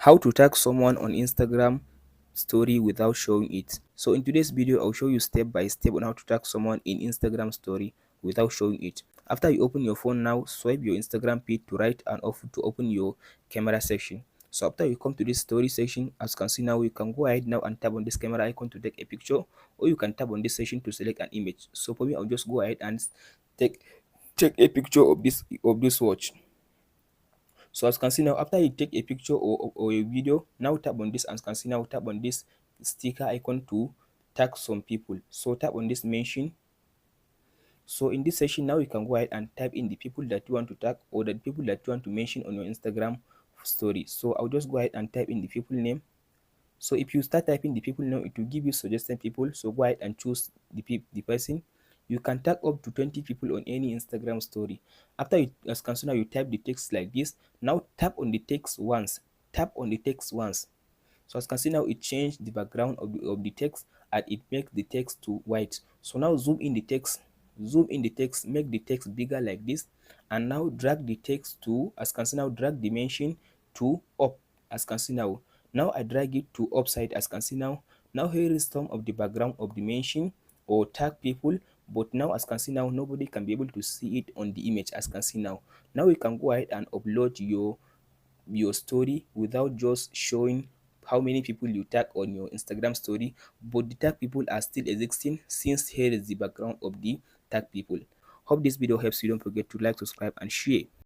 How to tag someone on Instagram story without showing it. So in today's video, I'll show you step by step on how to tag someone in Instagram story without showing it. After you open your phone now, swipe your Instagram feed to right and off to open your camera section. So after you come to this story section, as you can see now, you can go ahead now and tap on this camera icon to take a picture, or you can tap on this section to select an image. So for me, I'll just go ahead and take take a picture of this watch. So as you can see now, after you take a picture or a video, now tap on this. As you can see now, tap on this sticker icon to tag some people. So tap on this mention. So in this section now, you can go ahead and type in the people that you want to tag or the people that you want to mention on your Instagram story. So I'll just go ahead and type in the people name. So if you start typing the people name, it will give you suggested people. So go ahead and choose the person. You can tag up to 20 people on any Instagram story. After you, as can see now, you type the text like this. Now tap on the text once. Tap on the text once. So as you can see now, it changed the background of the text and it makes the text to white. So now zoom in the text, make the text bigger like this, and now drag the text to, as you can see now, drag the mention to up, as you can see now. Now I drag it to upside, as you can see now. Now here is some of the background of the mention or tag people, but now as you can see now, nobody can be able to see it on the image, as you can see now. Now you can go ahead and upload your story without just showing how many people you tag on your Instagram story, but the tag people are still existing since here is the background of the tag people. Hope this video helps you. Don't forget to like, subscribe and share.